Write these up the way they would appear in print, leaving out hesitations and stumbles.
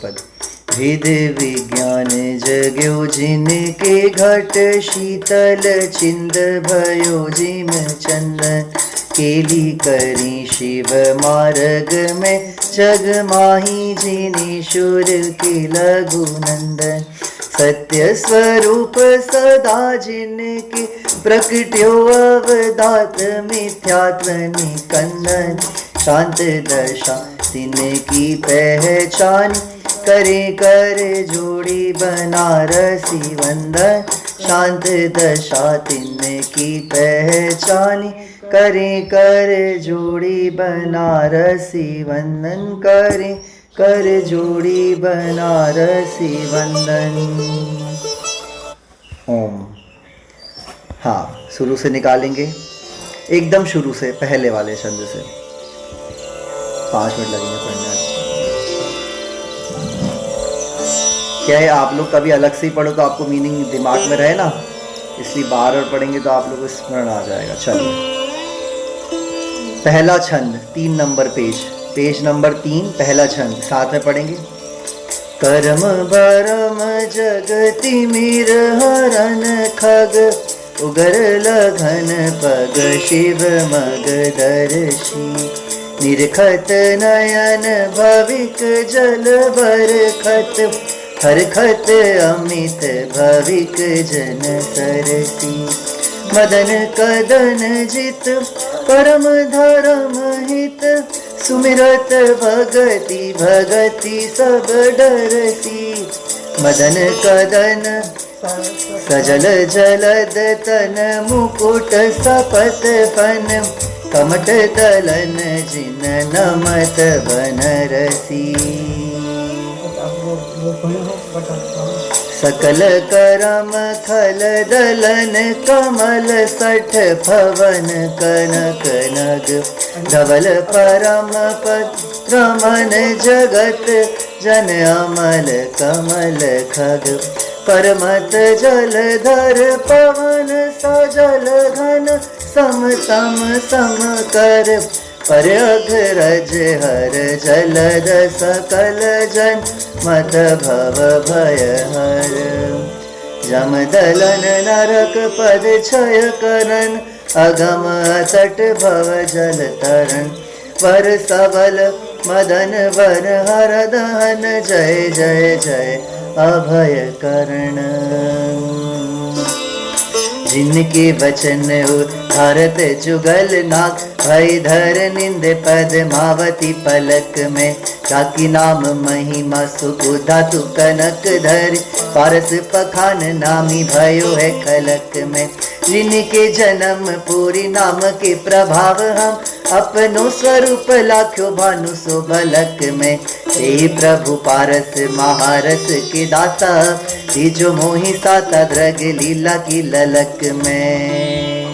पद। भेद विज्ञान जग्यो जिनके घट, शीतल चिंद भयो जिम चंदन। केली करी शिव मार्ग में, जग माही जिनि शूर के लघु नंदन। सत्य स्वरूप सदा जिनके, प्रकट्यो अवदात मिथ्यात्व निकंदन। शांत दशा तिनकी पहचान, करे कर जोड़ी बनारसी वंदन। शांत दशा तिनकी पहचानी, करे कर जोड़ी बनारसी वंदन। करे कर जोड़ी बनारसी वंदन। ओम। हाँ, शुरू से निकालेंगे, एकदम शुरू से, पहले वाले छंद से। 5 मिनट लगेंगे पढ़ने। क्या है, आप लोग कभी अलग से ही पढ़ो तो आपको मीनिंग दिमाग में रहे ना, इसलिए बार बार पढ़ेंगे तो आप लोगों को स्मरण आ जाएगा। चलिए, पहला छंद 3 नंबर पेज नंबर 3, पहला छंद साथ में पढ़ेंगे। करम भरम जगति मीर हरन खग, उगर लगन पग शिव मग दर्शी। निरखत नयन भविक जल बरखत, हरखत अमित भविक जन सरसी। मदन कदन जित परम धर्म हित, सुमिरत भगति भगति सब डरसी। मदन कदन सजल जलद तन, मुकुट सपत फन, कमट दलन जिन नमत बनरसी। सकल करम खल दलन, कमल सठ भवन कनक नग। धवल परम पद रमन जगत, जन अमल कमल खग। परमत जलधर पवन सजल घन, सम तम सम कर। पर अघरज हर जलद सकल जन, मत भव भय हर। जम दलन नरक पद क्षय करन, अगम अतट भव जल तरन। वर सबल मदन वर हर दहन, जय जय जय अभय करण। जिनके वचन उद्धारत जुगल नाग, भय धर निंद पद्मावती पलक में। ताकि नाम महिमा सुख धातु कनक धर, पारस पखान नामी भयो है खलक में। जिनके जन्म पूरी नाम के प्रभाव, हम अपनो स्वरूप लाख्यो भानु सो भलक में। हे प्रभु पारस महारस के दाता, जो मोहि साता द्रग लीला की ललक में।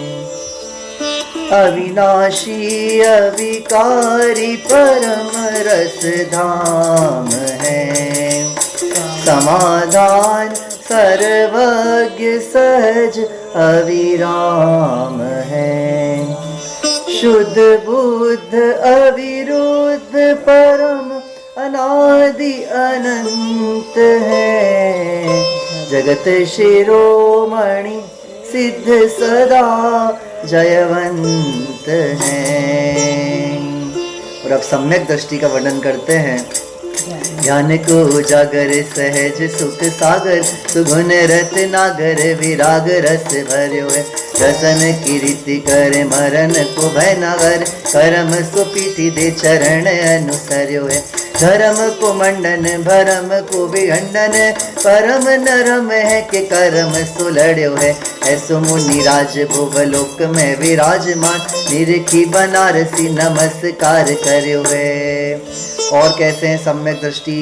अविनाशी अविकारी परम रस धाम है, समाधान सर्वज्ञ सहज अविराम है। शुद्ध बुद्ध अविरुद्ध परम अनादि अनंत है। जगत शिरोमणि सिद्ध सदा जयवंत है। और अब सम्यक दृष्टि का वर्णन करते हैं। ज्ञान को उजागर सहज सुख सागर, सुगुण रत नागर विराग रस भर्यो है। रसन कीर्ति कर मरण को भय नगर, करम सुपीति दे चरण अनुसर्यो है। धर्म को मंडन भरम को विखंडन, परम नरम है के कर्म सुलड़्यो है। ऐसो मुनि राज भुवलोक में विराजमान, निरखी बनारसी नमस्कार कर्यो है। और कैसे हैं सम्यक दृष्टि,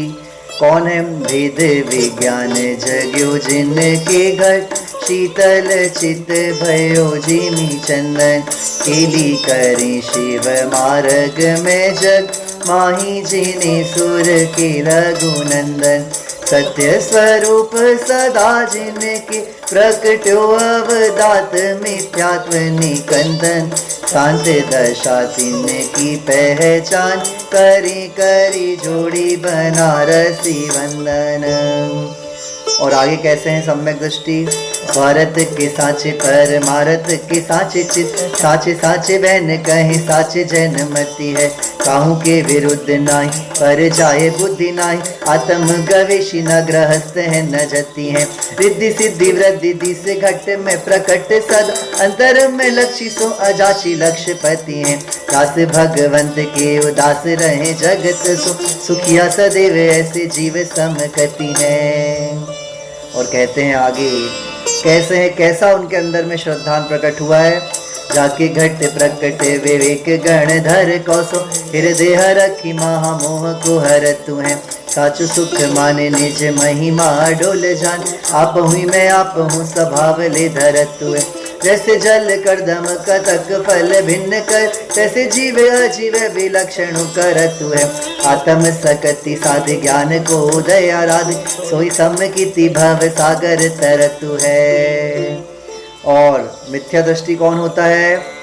कौन है? भेद विज्ञान जग्यो जिनके घट, शीतल चित भयो जिमी चंदन। केली करी शिव मार्ग में जग, माही जिने सुर के रघुनंदन। सत्य स्वरूप सदा जिनके प्रकट्यो अवदात मिथ्यात्व निकंदन शांत दशा तिनकी पहचान करी करी जोड़ी बनारसी वंदन। और आगे कैसे हैं सम्यक दृष्टि। भारत के साचे परमारत के साचे चित साचे साचे बहन कहे साचे जन्मति है काहू के विरुद्ध नाई पर जाए बुद्धि नाई आत्म गवेशी न गृहस्थ है न जति है रिद्धि सिद्धि वृद्धि दिस घट में प्रकट सद अंतर में लक्ष्य सो अजाची लक्ष्यपति है दास भगवंत के उदास रहे जगत सो सुखिया सदैव ऐसे जीव समकति है। और कहते हैं आगे कैसे है कैसा उनके अंदर में श्रद्धान प्रकट हुआ है। जाके घट प्रकट विवेक गण धर कौसो हृदय रखी महामोह को हर तू है साचु सुख माने निज महिमा डोल जान आप हुई मैं आप हूँ स्वभाव ले धर तू है जैसे जल कर दम कतक फल भिन्न कर तैसे जीव अजीव विलक्षण कर तू है आत्म सकति साध ज्ञान को उदय आराध सोई समकिति भव सागर तर तू है। और मिथ्या दृष्टि कौन होता है।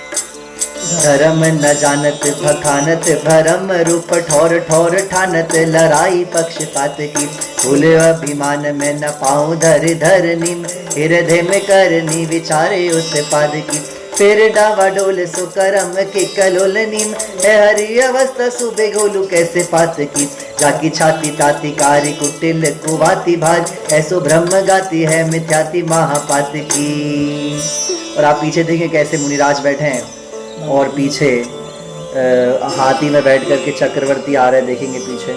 धर्म न जानत भखानत भरम रूप ठौर ठौर ठानत लड़ाई पक्षपात की भूल अभिमान में न पाऊं धर धर निम हृदय में करनी विचारे उत्पाद की फिर डावा डोल सो करम के कलोल नीम है हरि अवस्था सुबह गोलू कैसे पात की जाकी छाती ताती कारी कुटिल कुवाती भाज ऐसो ब्रह्म गाती है मिथ्याति महापात की। और आप पीछे देखें कैसे मुनिराज बैठे हैं और पीछे हाथी में बैठ करके चक्रवर्ती आ रहे देखेंगे पीछे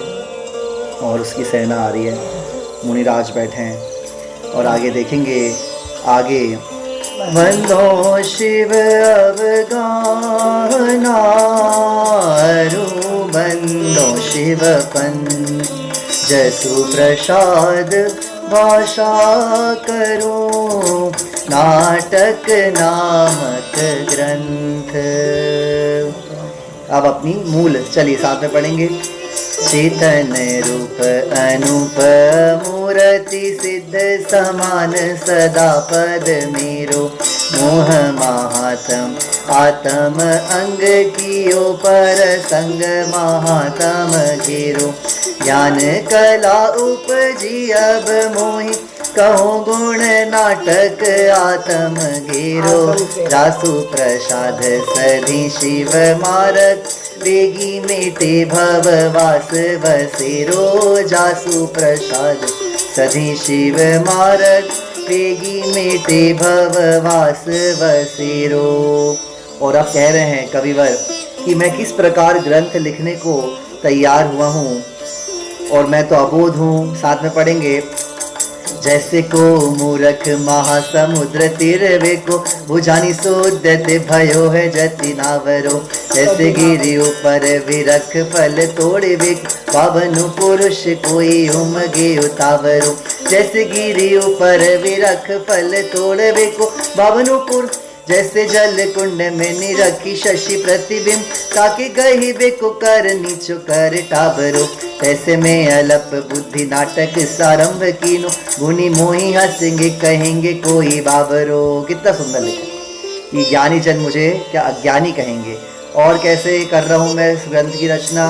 और उसकी सेना आ रही है मुनिराज बैठे हैं। और आगे देखेंगे आगे वंदो शिव अवगाहनारु बंदो शिव पन जसु प्रसाद भाषा करूं नाटक नामक ग्रंथ। अब अपनी मूल चलिए साथ में पढ़ेंगे। चेतन रूप अनूप मूर्ति सिद्ध समान सदा पद मेरो मोह महात्म आत्म अंग कियो पर संग महात्म घेरो ज्ञान कला उपजी अब मोहि कहो गुण नाटक आत्म घेरो जासु प्रसाद सधि शिव मारक वेगी मेटे भव वास बसेरो जासु प्रसाद सधि शिव मारक वेगी मेटे भव वास बसेरो। और अब कह रहे हैं कविवर कि मैं किस प्रकार ग्रंथ लिखने को तैयार हुआ हूँ और मैं तो अबोध हूँ। साथ में पढ़ेंगे। जैसे को मूरख महासमुद्र तीर वेको बुझानी सोदत भयो है जति नावरो जैसे गिरी ऊपर विरख फल तोड़े वेक पावनु पुरुष कोई उमगे उतावरो जैसे गिरी ऊपर विरख फल तोड़े वेको पावनु पुरुष जैसे जल कुंड में निरखी शशि प्रतिबिंब ताकि गही बेको कर नीचो कर टाबरो तैसे में अलप बुद्धि नाटक सारंभ कीनो गुनी मोही हंसेंगे कहेंगे कोई बाबरो। कितना सुंदर लिखा। ये ज्ञानी जन मुझे क्या अज्ञानी कहेंगे। और कैसे कर रहा हूँ मैं इस ग्रंथ की रचना।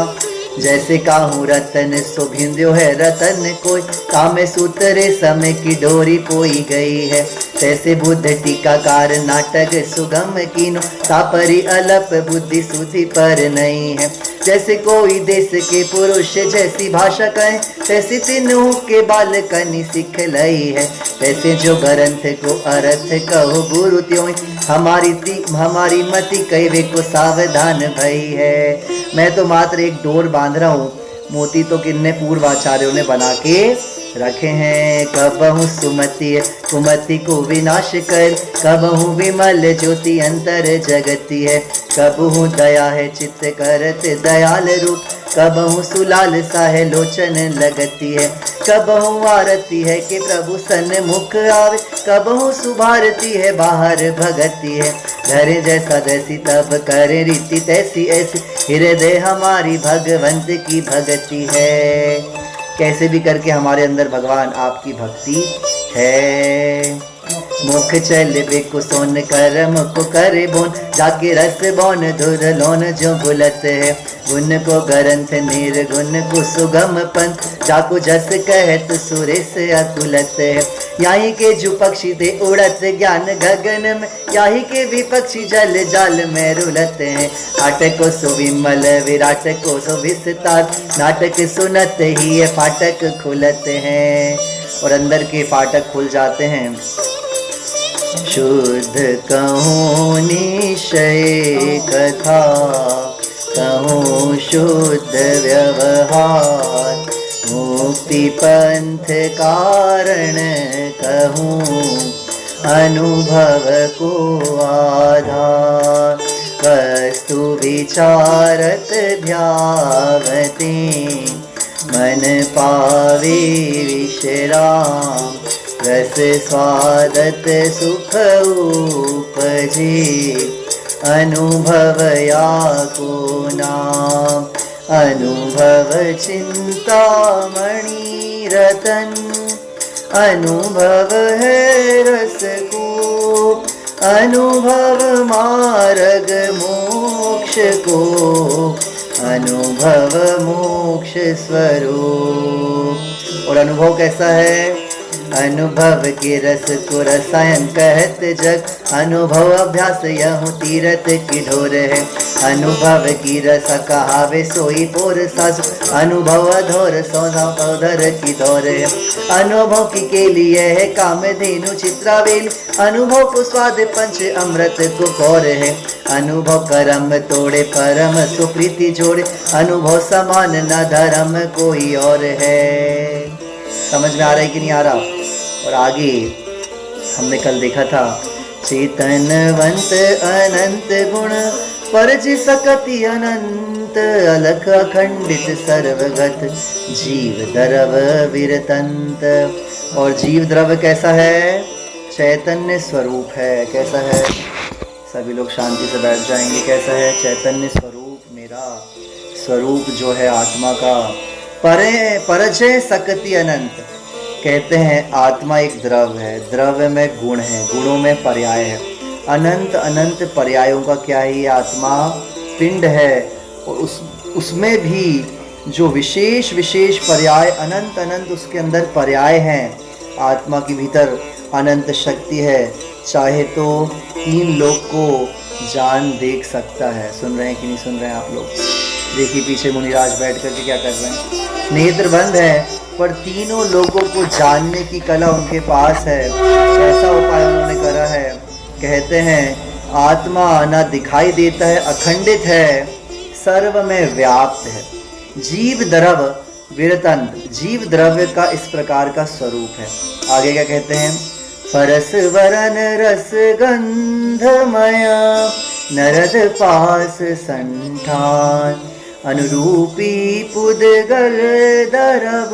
जैसे काहू रतन सुभिंद्यो है रतन कोई कामे सूत्र समय की डोरी पोई गई है तैसे बुद्ध टीकाकार नाटक सुगम कीनो तापरी अलप बुद्धि सुधि पर नहीं है जैसे कोई देश के पुरुष जैसी भाषा कहे तैसी तीनों के बाल कनी सिख लई है तैसे जो ग्रंथ को अर्थ कहो गुरु त्यों हमारी मति कहवे को सावधान भई है। मैं तो मात्र एक डोर बांध रहा हूँ मोती तो किन्ने पूर्वाचार्यों ने बना के रखे हैं। कबहु सुमति कुमति को विनाश कर कबहु विमल ज्योति अंतर जगती है कबहु दया है चित्त करत दयाल रूप कबहु सुलाल सा है लोचन लगती है कबहु आरती है कि प्रभु सन मुख आवे कबहु सुभारती है बाहर भगती है धरे जैसा जैसी तब करे रीति तैसी ऐसी हृदय हमारी भगवंत की भगती है। कैसे भी करके हमारे अंदर भगवान आपकी भक्ति है। मुख चल बेकुसोन कर मुख करे बोन, जाके रस बोन धुर लोन जो भुलत है। गुण को ग्रंथ निर्गुण को सुगम पंथ, जाको जस कहत सुरेश अकुलत है। यहीं के जो पक्षी दे उड़त ज्ञान गगन में, यहीं के भी पक्षी जल जाल में रुलत हैं। आटक को सुविमल विराट को सुविस्तार, नाटक सुनत ही ये फाटक खुलत हैं। और अंदर के फाटक खुल जाते हैं। शुद्ध कहूँ निश्चय कथा, कहूँ शुद्ध व्यवहार, मुक्ति पंथ कारण कहूँ अनुभव को आधार। वस्तु विचारत ध्यावते, मन पावे विश्राम। रस स्वादत सुख उपजे, अनुभव या को नाम। अनुभव चिंतामणि रतन, अनुभव है रस को। अनुभव मार्ग मोक्ष को, अनुभव मोक्ष स्वरूप। और अनुभव कैसा है? अनुभव के रस को रसायन कहत जग, अनुभव अभ्यास यह तीरथ की ढोर है। अनुभव की रस कहावे सोई पोर सासु, अनुभव अधोर सौधा पौधर की दौर है। अनुभव की के लिए है कामधेनु चित्रावेल, अनुभव को स्वाद पंच अमृत को कौर है। अनुभव करम तोड़े परम सुप्रीति जोड़े, अनुभव समान न धर्म कोई और है। समझ में आ रहा है कि नहीं आ रहा? और आगे हमने कल देखा था, चेतनवंत अनंत गुण परज सकति अनंत, अलख अखंडित सर्वगत जीव द्रव विरतंत। और जीव द्रव कैसा है? चैतन्य स्वरूप है। कैसा है? सभी लोग शांति से बैठ जाएंगे। कैसा है? चैतन्य स्वरूप, मेरा स्वरूप जो है आत्मा का। परजय सकति अनंत, कहते हैं आत्मा एक द्रव है, द्रव में गुण है, गुणों में पर्याय है। अनंत अनंत पर्यायों का क्या है? ये आत्मा पिंड है, और उसमें भी जो विशेष विशेष पर्याय अनंत अनंत उसके अंदर पर्याय हैं। आत्मा के भीतर अनंत शक्ति है, चाहे तो 3 लोक को जान देख सकता है। सुन रहे हैं कि नहीं सुन रहे हैं आप लोग? देखिए पीछे मुनिराज बैठ करके क्या कर रहे हैं। नेत्र बंद है पर तीनों लोगों को जानने की कला उनके पास है। ऐसा उपाय उन्होंने करा है। कहते हैं आत्मा न दिखाई देता है, अखंडित है, सर्व में व्याप्त है। जीव द्रव विरतंत, जीव द्रव्य का इस प्रकार का स्वरूप है। आगे क्या कहते हैं? फरस वरन रस गंधमया, नरद पास संठान। अनुरूपी पुद्गल दरव,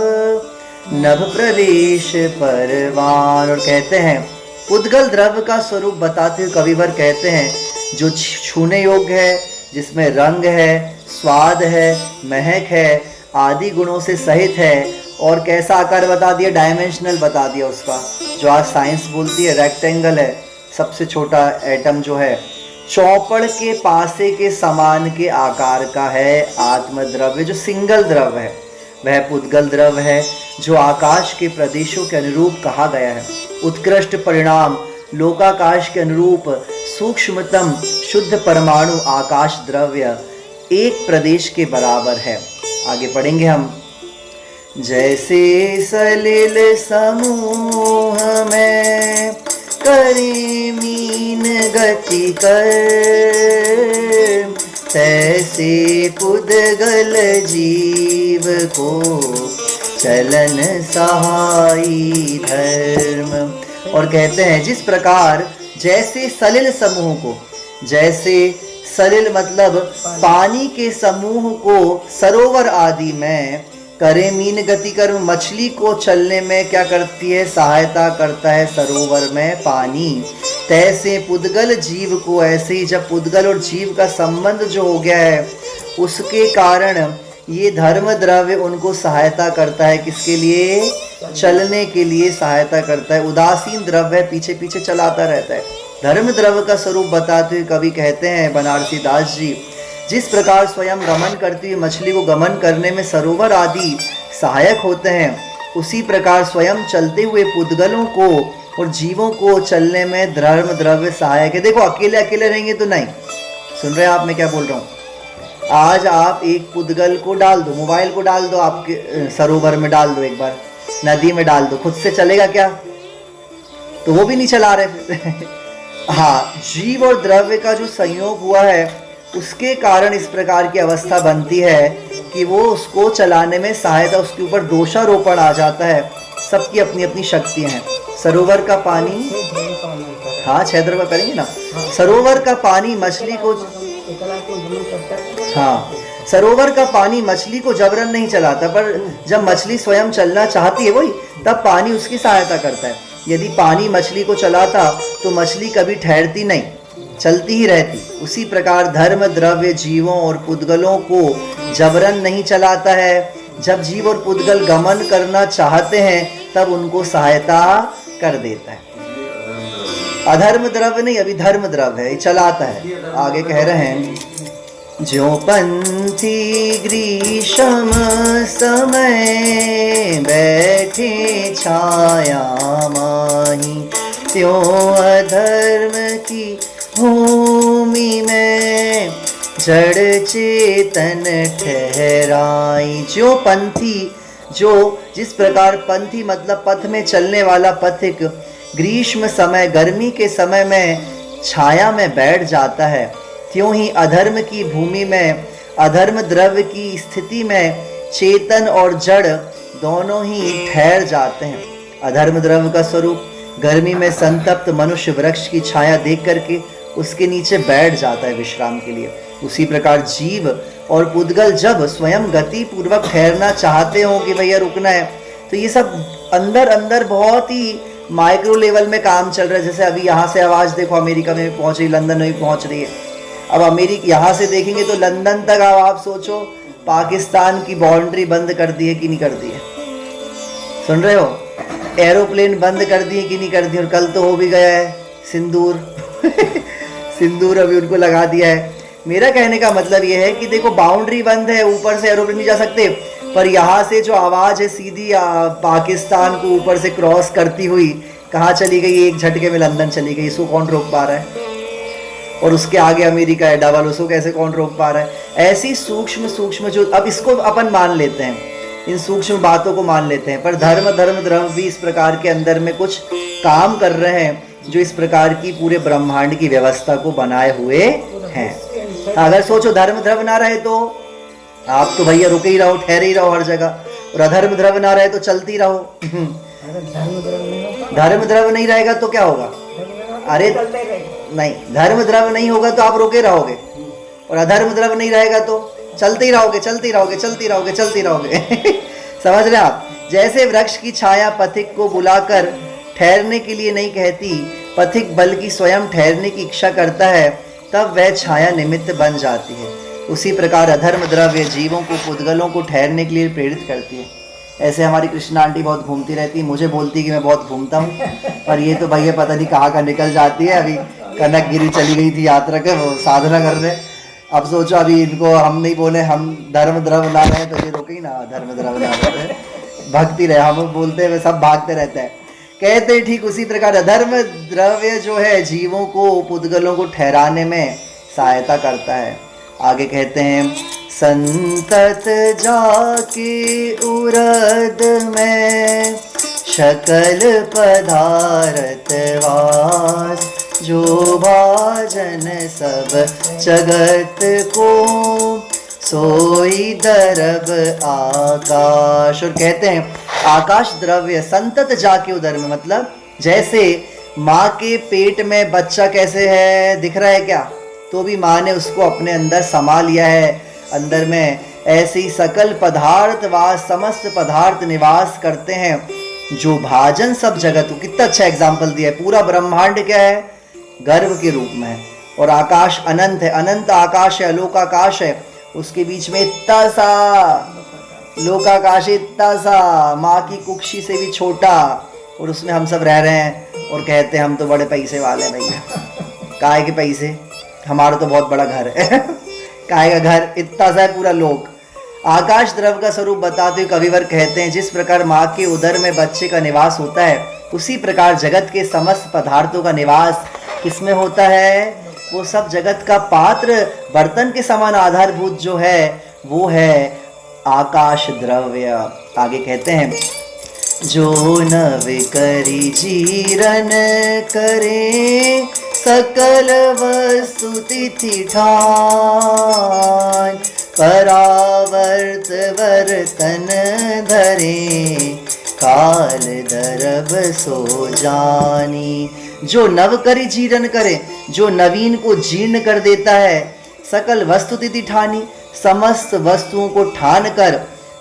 नभ प्रदेश परवान। और कहते हैं पुद्गल द्रव्य का स्वरूप बताते हुए कविवर कहते हैं जो छूने योग्य है, जिसमें रंग है, स्वाद है, महक है, आदि गुणों से सहित है। और कैसा आकार बता दिया? डायमेंशनल बता दिया उसका। जो आज साइंस बोलती है रेक्टेंगल है, सबसे छोटा एटम जो है चौपड़ के पासे के समान के आकार का है। आत्मद्रव्य जो सिंगल द्रव्य है वह पुद्गल द्रव्य है, जो आकाश के प्रदेशों के अनुरूप कहा गया है। उत्कृष्ट परिणाम लोकाकाश के अनुरूप सूक्ष्मतम शुद्ध परमाणु आकाश द्रव्य एक प्रदेश के बराबर है। आगे पढ़ेंगे हम। जैसे सलिल समूह में करे मीन गति कर, तैसे पुद्गल जीव को चलन सहाई धर्म। और कहते हैं जिस प्रकार जैसे सलिल समूह को, जैसे सलिल मतलब पानी के समूह को सरोवर आदि में करे मीन गति कर, मछली को चलने में क्या करती है? सहायता करता है सरोवर में पानी। तैसे पुद्गल जीव को, ऐसे ही जब पुद्गल और जीव का संबंध जो हो गया है उसके कारण ये धर्म द्रव्य उनको सहायता करता है, किसके लिए? चलने के लिए सहायता करता है। उदासीन द्रव्य पीछे पीछे चलाता रहता है। धर्म द्रव्य का स्वरूप बताते हुए कवि कहते हैं बनारसी दास जी, जिस प्रकार स्वयं गमन करती हुई मछली को गमन करने में सरोवर आदि सहायक होते हैं, उसी प्रकार स्वयं चलते हुए पुद्गलों को और जीवों को चलने में धर्म द्रव्य सहायक है। देखो अकेले अकेले रहेंगे तो नहीं, सुन रहे हैं आप मैं क्या बोल रहा हूँ? आज आप एक पुद्गल को डाल दो, मोबाइल को डाल दो, आपके सरोवर में डाल दो, एक बार नदी में डाल दो, खुद से चलेगा क्या? तो वो भी नहीं चला रहे। हाँ, जीव और द्रव्य का जो संयोग हुआ है उसके कारण इस प्रकार की अवस्था बनती है कि वो उसको चलाने में सहायता, उसके ऊपर दोषारोपण आ जाता है। सबकी अपनी अपनी शक्तियां हैं। सरोवर का पानी, हाँ 6 द्रव्य करेंगे ना। सरोवर का पानी मछली को, हाँ सरोवर का पानी मछली को जबरन नहीं चलाता, पर जब मछली स्वयं चलना चाहती है वही, तब पानी उसकी सहायता करता है। यदि पानी मछली को चलाता तो मछली कभी ठहरती नहीं, चलती ही रहती। उसी प्रकार धर्म द्रव्य जीवों और पुद्गलों को जबरन नहीं चलाता है। जब जीव और पुद्गल गमन करना चाहते हैं तब उनको सहायता कर देता है। अधर्म द्रव्य नहीं, अभी धर्म द्रव्य है, चलाता है। आगे कह रहे हैं, ज्यों पंथी ग्रीष्म समय बैठे छाया माही, त्यों अधर्म की भूमि में जड़ चेतन ठहराई। ज्यों पंथी, जो जिस प्रकार पंथी मतलब पथ में चलने वाला पथिक ग्रीष्म समय, गर्मी के समय में छाया में बैठ जाता है, त्यों ही अधर्म की भूमि में, अधर्म द्रव्य की स्थिति में चेतन और जड़ दोनों ही ठहर जाते हैं। अधर्म द्रव्य का स्वरूप गर्मी में संतप्त मनुष्य वृक्ष की छाया देख करके उसके नीचे बैठ जाता है विश्राम के लिए। उसी प्रकार जीव और पुद्गल जब स्वयं गति पूर्वक ठहरना चाहते हो कि भैया रुकना है, तो ये सब अंदर अंदर बहुत ही माइक्रो लेवल में काम चल रहा है। जैसे अभी यहाँ से आवाज़ देखो अमेरिका में पहुँच रही, लंदन में भी पहुँच रही है। अब अमेरिका यहाँ से देखेंगे तो लंदन तक, अब आप सोचो पाकिस्तान की बाउंड्री बंद कर दी है कि नहीं कर दी है? सुन रहे हो? एरोप्लेन बंद कर दिए कि नहीं कर दिए? और कल तो हो भी गया है सिंदूर। सिंदूर अभी उनको लगा दिया है। मेरा कहने का मतलब ये है कि देखो बाउंड्री बंद है, ऊपर से एरोप्लेन नहीं जा सकते, पर यहाँ से जो आवाज़ है सीधी पाकिस्तान को ऊपर से क्रॉस करती हुई कहाँ चली गई? एक झटके में लंदन चली गई। इसको कौन रोक पा रहा है? और उसके आगे अमेरिका है डबल, उसको कैसे कौन रोक पा रहा है? ऐसी सूक्ष्म सूक्ष्म जो, अब इसको अपन मान लेते हैं, इन सूक्ष्म बातों को मान लेते हैं, पर धर्म द्रव्य भी इस प्रकार के अंदर में कुछ काम कर रहे हैं जो इस प्रकार की पूरे ब्रह्मांड की व्यवस्था को बनाए हुए हैं। अगर सोचो धर्म द्रव्य ना रहे तो आप तो भैया रुके ही रहो, ठहरे ही रहो हर जगह, और अधर्म द्रव्य ना रहे तो चलती रहो। धर्म द्रव्य नहीं रहेगा तो क्या होगा? अरे नहीं, धर्म द्रव्य नहीं होगा तो आप रुके रहोगे, और अधर्म द्रव्य नहीं रहेगा तो चलते ही रहोगे, चलते रहोगे, चलते रहोगे, चलते रहोगे। समझ रहे आप? जैसे वृक्ष की छाया पथिक को बुलाकर ठहरने के लिए नहीं कहती, पथिक बल्कि स्वयं ठहरने की इच्छा करता है, तब वह छाया निमित्त बन जाती है। उसी प्रकार अधर्म द्रव्य जीवों को, पुद्गलों को ठहरने के लिए प्रेरित करती है। ऐसे हमारी कृष्णा आंटी बहुत घूमती रहती है, मुझे बोलती है कि मैं बहुत घूमता हूँ, पर ये तो भैया पता नहीं कहाँ का निकल जाती है। अभी कनकगिरी चली गई थी यात्रा कर, वो साधना करने। अब सोचो अभी इनको हम नहीं बोले हम धर्म द्रव्य ना रहे तो ये रोके ही ना, धर्म द्रव्य ना रहे, भक्ति रहे। हम बोलते हैं वे सब भागते रहते हैं। कहते हैं ठीक उसी प्रकार अधर्म द्रव्य जो है जीवों को, पुद्गलों को ठहराने में सहायता करता है। आगे कहते हैं, संतत जाके उरद में शकल पदारथ वास, जो भाजन सब जगत को सोई दरब आकाश। और कहते हैं आकाश द्रव्य संतत जाके उदर में, मतलब जैसे माँ के पेट में बच्चा कैसे है, दिख रहा है क्या? तो भी माँ ने उसको अपने अंदर समा लिया है अंदर में। ऐसे ही सकल पदार्थ वास, समस्त पदार्थ निवास करते हैं, जो भाजन सब जगत को। कितना अच्छा एग्जाम्पल दिया है। पूरा ब्रह्मांड क्या है? गर्भ के रूप में है, और आकाश अनंत है, अनंत आकाश है, अलोक आकाश है। उसके बीच में इतना सा लोकाकाश, इतना सा माँ की कुक्षी से भी छोटा, और उसमें हम सब रह रहे हैं और कहते हैं हम तो बड़े पैसे वाले हैं भैया। काहे के पैसे, हमारा तो बहुत बड़ा घर है। काहे का घर, इतना सा है पूरा लोक। आकाश द्रव का स्वरूप बताते हुए कविवर कहते हैं, जिस प्रकार माँ के उदर में बच्चे का निवास होता है, उसी प्रकार जगत के समस्त पदार्थों का निवास किसमें होता है? वो सब जगत का पात्र, बर्तन के समान आधारभूत जो है वो है आकाश द्रव्य। आगे कहते हैं, जो नव करी जीरन करे, सकल वस्तु तिथि ठान, परावर्त वर्तन धरे, काल दरब सो जानी। जो नव करी जीर्ण करे, जो नवीन को जीर्ण कर देता है, सकल वस्तु तिथि ठानी, समस्त वस्तुओं को ठान कर,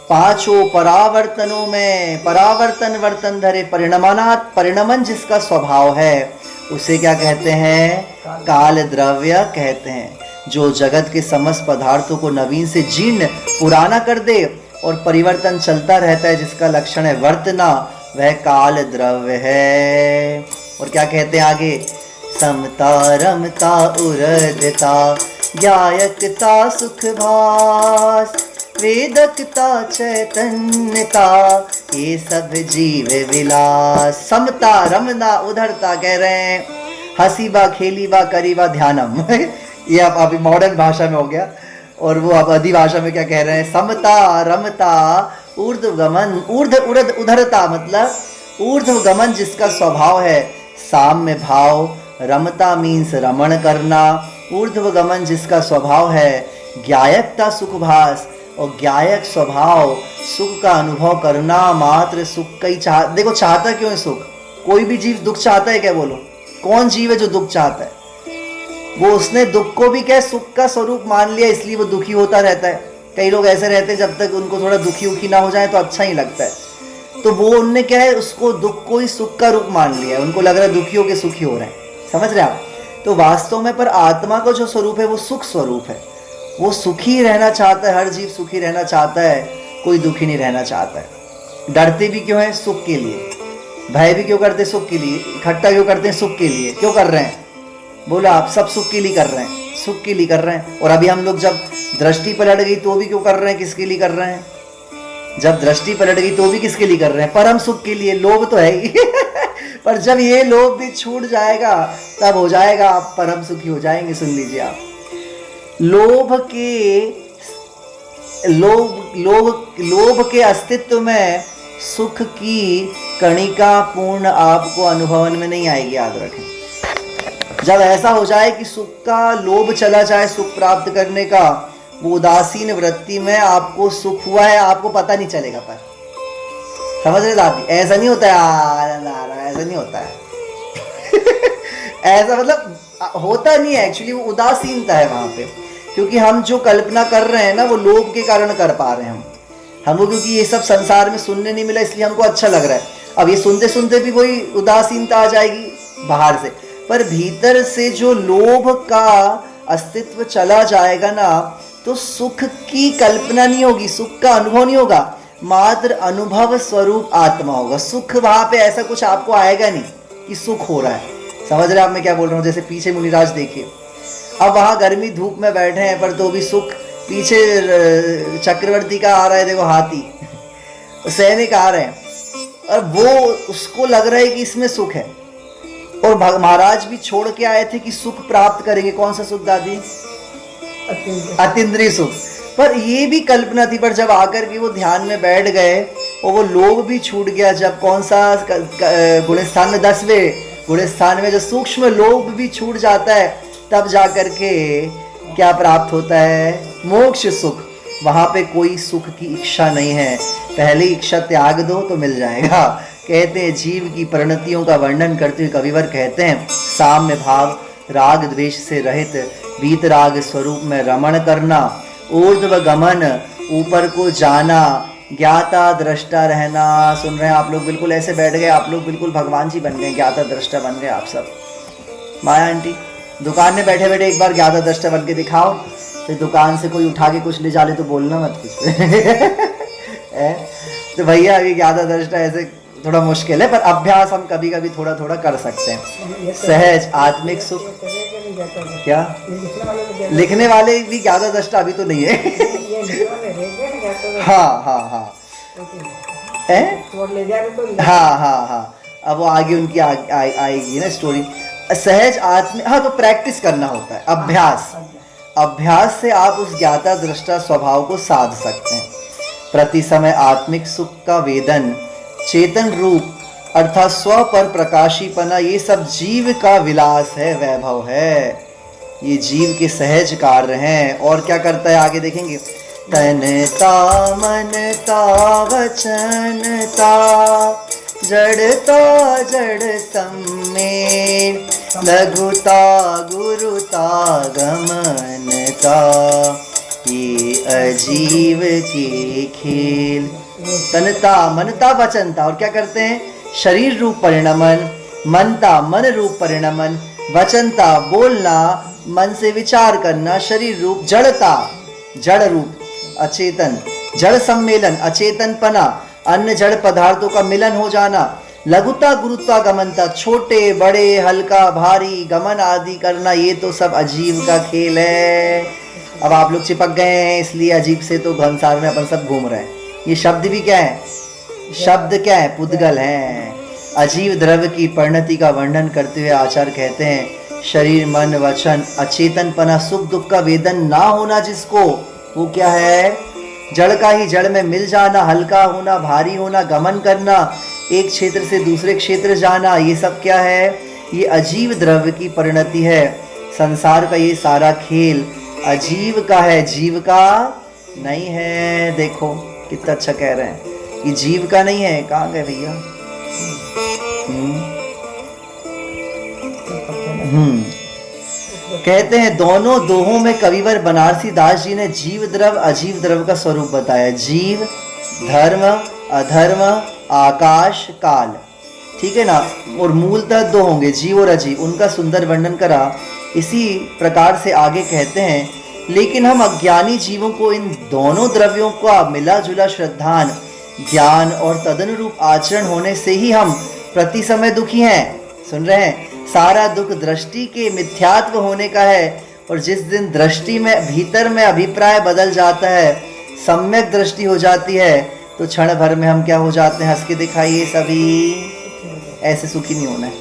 पांचों परावर्तनों में परावर्तन वर्तन धरे, परिणमनात् परिणमन जिसका स्वभाव है, उसे क्या कहते हैं? काल द्रव्य कहते हैं। जो जगत के समस्त पदार्थों को नवीन से जीर्ण पुराना कर दे और परिवर्तन चलता रहता है, जिसका लक्षण है वर्तना, वह काल द्रव्य है। और क्या कहते हैं आगे? समता रमता उरदता, ज्ञायकता सुख भास, वेदकता चैतन्यता, ये सब जीव विलास। समता रमना उधरता कह रहे हैं, हंसी बा खेली बा करी बा ध्यानम। ये आप अभी मॉडर्न भाषा में हो गया, और वो आप आदि भाषा में क्या कह रहे हैं? समता रमता ऊर्ध्व गमन, ऊर्ध्व उर्ध उधरता, मतलब ऊर्ध्व गमन जिसका स्वभाव है, साम्य भाव, रमता मीन्स रमण करना, ऊर्ध्व गमन जिसका स्वभाव है, ज्ञायकता सुखभास, और ज्ञायक स्वभाव, सुख का अनुभव करना, मात्र सुख का ही देखो चाहता क्यों है सुख? कोई भी जीव दुख चाहता है क्या? बोलो, कौन जीव है जो दुख चाहता है? वो उसने दुख को भी क्या सुख का स्वरूप मान लिया, इसलिए वो दुखी होता रहता है। कई लोग ऐसे रहते हैं, जब तक उनको थोड़ा दुखी उखी ना हो जाए तो अच्छा ही लगता है, तो वो उनने क्या है, उसको दुख को ही सुख का रूप मान लिया, उनको लग रहा है दुखी होके सुखी हो रहे हैं। समझ रहे आप? तो वास्तव में पर आत्मा का जो स्वरूप है वो सुख स्वरूप है, वो सुखी रहना चाहता है, हर जीव सुखी रहना चाहता है, कोई दुखी नहीं रहना चाहता है। डरते भी क्यों है? सुख के लिए। भय भी क्यों करते? सुख के लिए। इकट्ठा क्यों करते हैं? सुख के लिए। क्यों कर रहे हैं? बोला आप, सब सुख के लिए कर रहे हैं, सुख के लिए कर रहे हैं। और अभी हम लोग जब दृष्टि पलट गई तो भी क्यों कर रहे हैं? किसके लिए कर रहे हैं? जब दृष्टि पलट गई तो भी किसके लिए कर रहे हैं? परम सुख के लिए। लोभ तो है ही पर जब ये लोभ भी छूट जाएगा तब हो जाएगा, आप परम सुखी हो जाएंगे। सुन लीजिए आप, लोभ के अस्तित्व में सुख की कणिका पूर्ण आपको अनुभवन में नहीं आएगी, याद रखें। जब ऐसा हो जाए कि सुख का लोभ चला जाए, सुख प्राप्त करने का, वो उदासीन वृत्ति में आपको सुख हुआ है, आपको पता नहीं चलेगा। पर समझ रहे दादी? ऐसा नहीं होता है, ऐसा नहीं होता है ऐसा मतलब होता नहीं है एक्चुअली, वो उदासीनता है वहां पे। क्योंकि हम जो कल्पना कर रहे हैं ना, वो लोभ के कारण कर पा रहे हैं हमको, क्योंकि ये सब संसार में सुनने नहीं मिला, इसलिए हमको अच्छा लग रहा है। अब ये सुनते सुनते भी वही उदासीनता आ जाएगी बाहर से, पर भीतर से जो लोभ का अस्तित्व चला जाएगा ना, तो सुख की कल्पना नहीं होगी, सुख का अनुभव नहीं होगा, मात्र अनुभव स्वरूप आत्मा होगा। सुख वहां पे ऐसा कुछ आपको आएगा नहीं कि सुख हो रहा है। समझ रहे आप मैं क्या बोल रहा हूँ? जैसे पीछे मुनिराज देखिए, अब वहां गर्मी धूप में बैठे हैं, पर तो भी सुख। पीछे चक्रवर्ती का आ रहा है, देखो हाथी, सैनिक आ रहे हैं, और वो उसको लग रहा है कि इसमें सुख है। और महाराज भी छोड़ के आए थे कि सुख प्राप्त करेंगे। कौन सा सुख दादी? अतीन्द्रिय सुख। पर ये भी कल्पना थी, पर जब आकर के वो ध्यान में बैठ गए और वो लोभ भी छूट गया। जब कौन सा गुणस्थान में, 10वें गुणस्थान में, जब सूक्ष्म लोभ भी छूट जाता है, तब जाकर के क्या प्राप्त होता है? मोक्ष सुख। वहां पे कोई सुख की इच्छा नहीं है, पहले इच्छा त्याग दो तो मिल जाएगा। कहते हैं जीव की परिणतियों का वर्णन करते हुए कविवर कहते हैं, साम्य भाव, राग द्वेष से रहित, वीतराग स्वरूप में रमण करना, ऊर्ध्व गमन, ऊपर को जाना, ज्ञाता दृष्टा रहना। सुन रहे हैं आप लोग? बिल्कुल ऐसे बैठ गए आप लोग, बिल्कुल भगवान जी बन गए, ज्ञाता दृष्टा बन गए आप सब। माया आंटी, दुकान में बैठे बैठे एक बार ज्ञाता दृष्टा बन के दिखाओ। फिर दुकान से कोई उठा के कुछ ले जा ले तो बोलना मत कुछ। तो भैया अभी ज्ञाता दृष्टा ऐसे थोड़ा मुश्किल है, पर अभ्यास हम कभी कभी थोड़ा थोड़ा कर सकते हैं। सहज आत्मिक सुख। क्या लिखने वाले भी ज्ञाता दृष्टा अभी तो नहीं है। हाँ हाँ हाँ हाँ हाँ हाँ, अब वो आगे उनकी आएगी ना स्टोरी। सहज आत्मिक, हाँ तो प्रैक्टिस करना होता है, अभ्यास। अभ्यास से आप उस ज्ञाता दृष्टा स्वभाव को साध सकते हैं। प्रति समय आत्मिक सुख का वेदन, चेतन रूप अर्थात स्व पर प्रकाशीपना, ये सब जीव का विलास है, वैभव है, ये जीव के सहज कार्य हैं। और क्या करता है आगे देखेंगे। तनता मनता वचनता जड़ता जड़ सम्मेल, लघुता गुरुता गमनता, ये अजीव के खेल। तनता मनता वचनता, और क्या करते हैं, शरीर रूप परिणमन, मनता मन रूप परिणमन, वचनता बोलना, मन से विचार करना, शरीर रूप जड़ता जड़ रूप अचेतन, जड़ सम्मेलन अचेतनपना, अन्य जड़ पदार्थों का मिलन हो जाना, लघुता गुरुत्वा गमनता, छोटे बड़े हल्का भारी गमन आदि करना, ये तो सब अजीब का खेल है। अब आप लोग चिपक गए हैं इसलिए अजीब से तो संसार में अपन सब घूम रहे हैं। ये शब्द भी क्या है, शब्द क्या है, पुद्गल है। अजीव द्रव्य की परिणति का वर्णन करते हुए आचार्य कहते हैं, शरीर मन वचन अचेतनपना, सुख दुख का वेदन ना होना जिसको, वो क्या है, जड़ का ही जड़ में मिल जाना, हल्का होना भारी होना, गमन करना, एक क्षेत्र से दूसरे क्षेत्र जाना, ये सब क्या है, ये अजीव द्रव्य की परिणति है। संसार का ये सारा खेल अजीव का है, जीव का नहीं है। देखो कितना अच्छा कह रहे हैं, ये जीव का नहीं है। कहाँ गए भैया? कहते हैं दोनों दोहों में कविवर बनारसी दास जी ने जीव द्रव अजीव द्रव का स्वरूप बताया। जीव धर्म अधर्म आकाश काल, ठीक है ना, और मूलतः दो होंगे, जीव और अजीव, उनका सुंदर वर्णन करा। इसी प्रकार से आगे कहते हैं, लेकिन हम अज्ञानी जीवों को इन दोनों द्रव्यों का मिला जुला श्रद्धान ज्ञान और तदनुरूप आचरण होने से ही हम प्रति समय दुखी हैं। सुन रहे हैं, सारा दुख दृष्टि के मिथ्यात्व होने का है, और जिस दिन दृष्टि में भीतर में अभिप्राय बदल जाता है, सम्यक दृष्टि हो जाती है, तो क्षण भर में हम क्या हो जाते हैं, हंस के दिखाइए सभी, ऐसे सुखी नहीं होना है।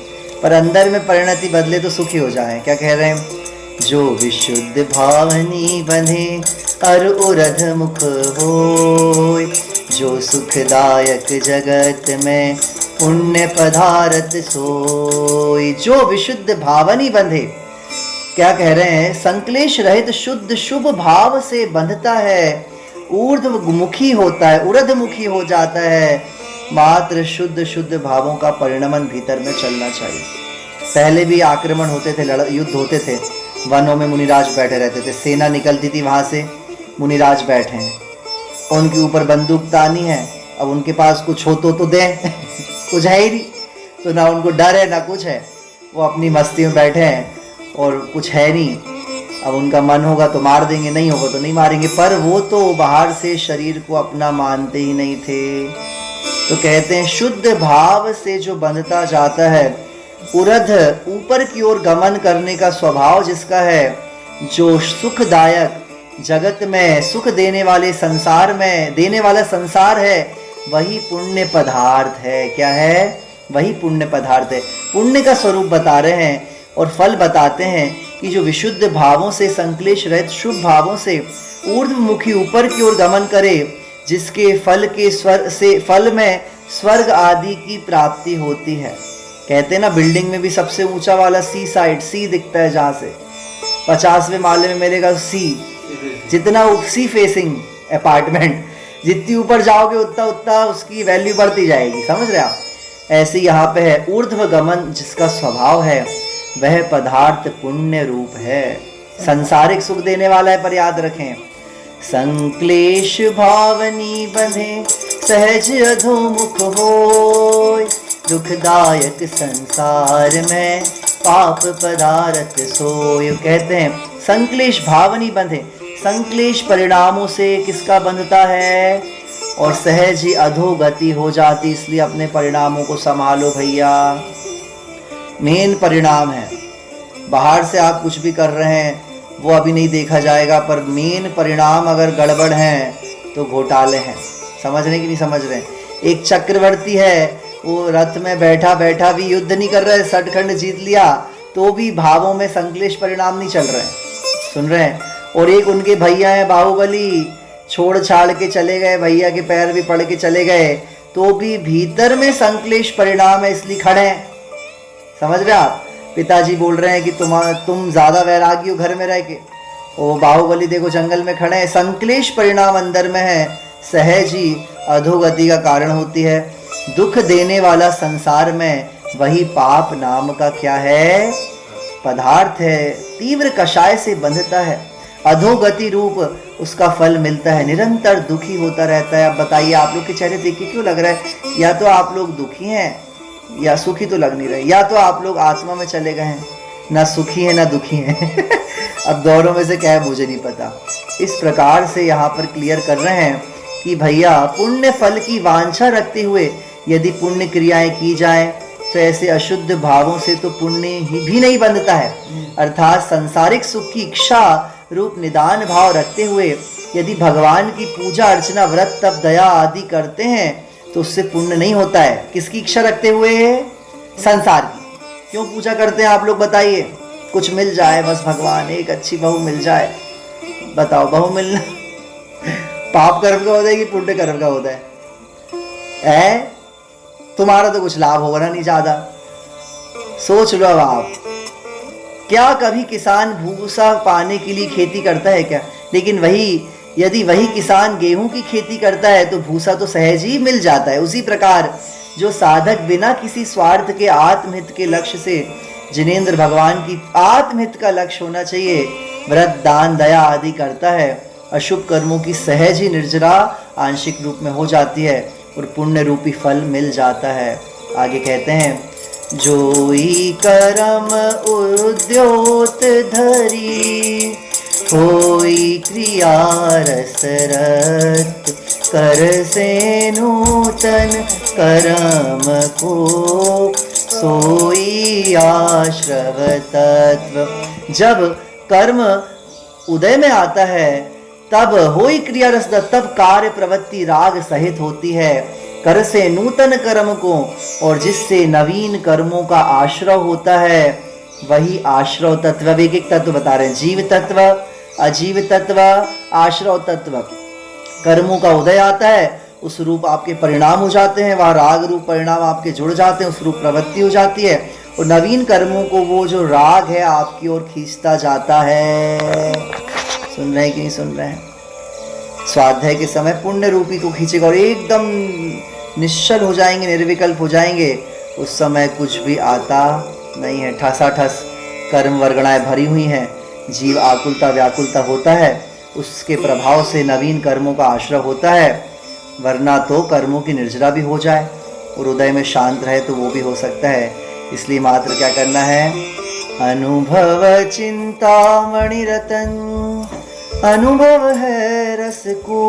पर अंदर में परिणति बदले तो सुखी हो जाए। क्या कह रहे हैं, जो विशुद्ध भावनी बंधे अर उरध मुख होय, जो सुखदायक जगत में पुण्य पदारथ सोय। जो विशुद्ध भावनी बंधे, क्या कह रहे हैं, संक्लेश रहित शुद्ध शुभ भाव से बंधता है, ऊर्ध्वमुखी होता है, उर्ध्वमुखी हो जाता है, मात्र शुद्ध शुद्ध भावों का परिणमन भीतर में चलना चाहिए। पहले भी आक्रमण होते थे, युद्ध होते थे, वनों में मुनिराज बैठे रहते थे, सेना निकलती थी, वहां से मुनिराज बैठे हैं, उनके ऊपर बंदूक तानी है। अब उनके पास कुछ हो तो दें कुछ है ही नहीं, तो ना उनको डर है ना कुछ है, वो अपनी मस्ती में बैठे हैं और कुछ है नहीं। अब उनका मन होगा तो मार देंगे, नहीं होगा तो नहीं मारेंगे, पर वो तो बाहर से शरीर को अपना मानते ही नहीं थे। तो कहते हैं शुद्ध भाव से जो बंधता जाता है, उरध ऊपर की ओर गमन करने का स्वभाव जिसका है, जो सुखदायक जगत में सुख देने वाले संसार में देने वाला संसार है, वही पुण्य पदार्थ है। क्या है, वही पुण्य पदार्थ है। पुण्य का स्वरूप बता रहे हैं और फल बताते हैं कि जो विशुद्ध भावों से संक्लेश रहित शुभ भावों से ऊर्ध्वमुखी ऊपर की ओर गमन करे, जिसके फल के फल में स्वर्ग आदि की प्राप्ति होती है। कहते हैं ना, बिल्डिंग में भी सबसे ऊंचा वाला सी साइड, सी दिखता है, जहाँ से 50वें माले में मिलेगा सी, जितना सी फेसिंग अपार्टमेंट, जितनी ऊपर जाओगे उतना उतना उसकी वैल्यू बढ़ती जाएगी। समझ रहे आप? ऐसे यहाँ पे है, ऊर्ध्व गमन जिसका स्वभाव है, वह पदार्थ पुण्य रूप है, संसारिक सुख देने वाला है। पर याद रखें, संक्लेश भावनी बंधे सहज अधोमुख होय, दुखदायक संसार में पाप पदार्थ सोय। कहते हैं संक्लेश भावनी बंधे, संक्लेश परिणामों से किसका बंधता है और सहज ही अधोगति हो जाती। इसलिए अपने परिणामों को संभालो भैया। मेन परिणाम है, बाहर से आप कुछ भी कर रहे हैं वो अभी नहीं देखा जाएगा, पर मेन परिणाम अगर गड़बड़ हैं तो घोटाले हैं। समझ रहे कि नहीं समझ रहे? एक चक्रवर्ती है, वो रथ में बैठा बैठा भी युद्ध नहीं कर रहा है, सटखंड जीत लिया तो भी भावों में संक्लेश परिणाम नहीं चल रहे हैं। सुन रहे हैं? और एक उनके भैया है बाहुबली, छोड़ छाड़ के चले गए, भैया के पैर भी पड़ के चले गए, तो भी भीतर में संक्लेश परिणाम है, इसलिए खड़े हैं। समझ रहे आप? पिताजी बोल रहे हैं कि तुम ज्यादा वैरागी हो घर में रह के, वो बाहुबली देखो जंगल में खड़े हैं। संक्लेश परिणाम अंदर में है, सहज ही अधोगति का कारण होती है। दुख देने वाला संसार में वही पाप नाम का क्या है? पदार्थ है, तीव्र कषाय से बंधता है, अधोगति रूप उसका फल मिलता है, निरंतर दुखी होता रहता है। अब बताइए, आप लोग के चेहरे देख के क्यों लग रहा है या तो आप लोग दुखी हैं या सुखी तो लग नहीं रहे, या तो आप लोग आत्मा में चले गए हैं, ना सुखी है ना दुखी हैं। अब दोनों में से क्या है मुझे नहीं पता। इस प्रकार से यहाँ पर क्लियर कर रहे हैं कि भैया पुण्य फल की वांछा रखते हुए यदि पुण्य क्रियाएं की जाएं तो ऐसे अशुद्ध भावों से तो पुण्य ही भी नहीं बंधता है। अर्थात सांसारिक सुख की इच्छा रूप निदान भाव रखते हुए यदि भगवान की पूजा अर्चना व्रत तप दया आदि करते हैं तो उससे पुण्य नहीं होता है। किसकी इच्छा रखते हुए? संसार की। क्यों पूजा करते हैं आप लोग बताइए? कुछ मिल जाए बस, भगवान एक अच्छी बहू मिल जाए। बताओ, बहू मिलना पाप कर्म का होता है कि पुण्य कर्म का होता है? तुम्हारा तो कुछ लाभ होगा ना, नहीं ज्यादा। सोच लो अब आप, क्या कभी किसान भूसा पाने के लिए खेती करता है क्या? लेकिन यदि वही किसान गेहूं की खेती करता है तो भूसा तो सहज ही मिल जाता है। उसी प्रकार जो साधक बिना किसी स्वार्थ के आत्महित के लक्ष्य से, जिनेंद्र भगवान की आत्महित का लक्ष्य होना चाहिए, व्रत दान दया आदि करता है, अशुभ कर्मों की सहज ही निर्जरा आंशिक रूप में हो जाती है और पुण्य रूपी फल मिल जाता है। आगे कहते हैं, जोई करम उद्योत धरी, होई क्रिया रसरत, कर से नूतन करम को, सोई आश्रव तत्व। जब कर्म उदय में आता है तब होई क्रिया रस, तब कार्य प्रवृत्ति राग सहित होती है। कर से नूतन कर्म को, और जिससे नवीन कर्मों का आश्रय होता है, वही आश्रय तत्व। एक एक तत्व बता रहे हैं, जीव तत्व, अजीव तत्व, आश्रय तत्व। कर्मों का उदय आता है, उस रूप आपके परिणाम हो जाते हैं, वह राग रूप परिणाम आपके जुड़ जाते हैं, उस रूप प्रवृत्ति हो जाती है, और नवीन कर्मों को वो जो राग है आपकी ओर खींचता जाता है। सुन रहे हैं कि नहीं सुन रहे हैं? स्वाध्याय के समय पुण्य रूपी को खींचेगा और एकदम निश्चल हो जाएंगे, निर्विकल्प हो जाएंगे। उस समय कुछ भी आता नहीं है, ठसाठस कर्म वर्गणाएं भरी हुई हैं, जीव आकुलता व्याकुलता होता है, उसके प्रभाव से नवीन कर्मों का आश्रय होता है। वरना तो कर्मों की निर्जरा भी हो जाए और उदय में शांत रहे तो वो भी हो सकता है। इसलिए मात्र क्या करना है? अनुभव चिंतामणि रतन, अनुभव है रस को,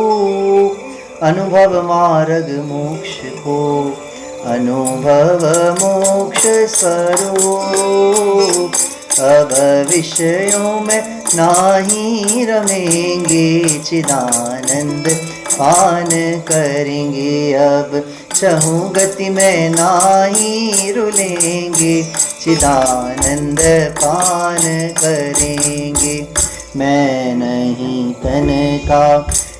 अनुभव मार्ग मोक्ष को, अनुभव मोक्ष स्वरूप। अब विषयों में नाही रमेंगे, चिदानंद पान करेंगे। अब चहु गति में नाही रुलेंगे, चिदानंद पान करेंगे। मैं नहीं तन का,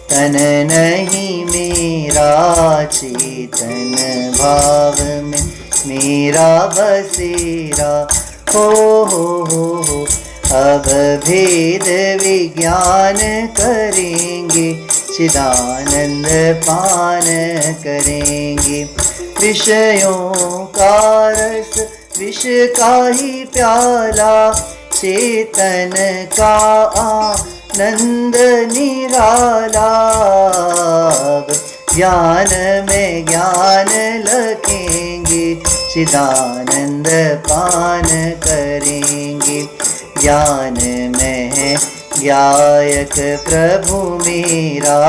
तन नहीं मेरा, चेतन भाव में मेरा बसेरा। हो अब भेद विज्ञान करेंगे, चिदानंद पान करेंगे। विषयों का रस विष का ही प्याला, चेतन का आनंद निराला। ज्ञान में ज्ञान लखेंगे, चिदानंद पान करेंगे। ज्ञान में गायक प्रभु मेरा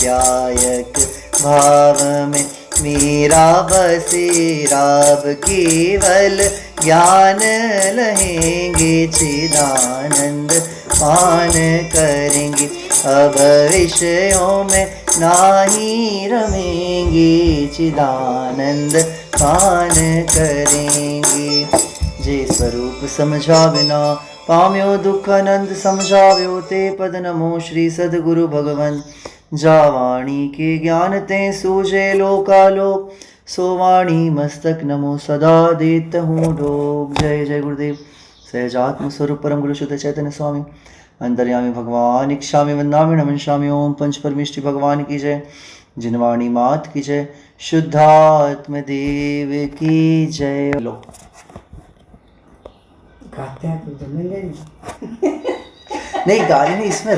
गायक भाव में मेरा बसे राब केवल ज्ञान लहेंगे चिदानंद पान करेंगे अब विषयों में नाही रमेंगे चिदानंद पान करेंगे जे स्वरूप समझा बिना पाम्यो दुखानंद समझाव्यो ते पद नमो श्री सद्गुरु भगवंत जा वाणी के ज्ञान ते सूझे लोकालोक सो वाणी मस्तक नमो सदा देत हूँ डोक। जय जय गुरुदेव। सहजात्म स्वरूप परम गुरु शुद्ध चैतन्य स्वामी अंतर्यामी भगवान इच्छामि वंदामि नमस्यामि। ओम पंच परमेष्टि भगवान की जय। जिनवाणी मात की जय। शुद्धात्म देव की जय। लो गाते हैं तो नहीं नहीं गा रहे नहीं इसमें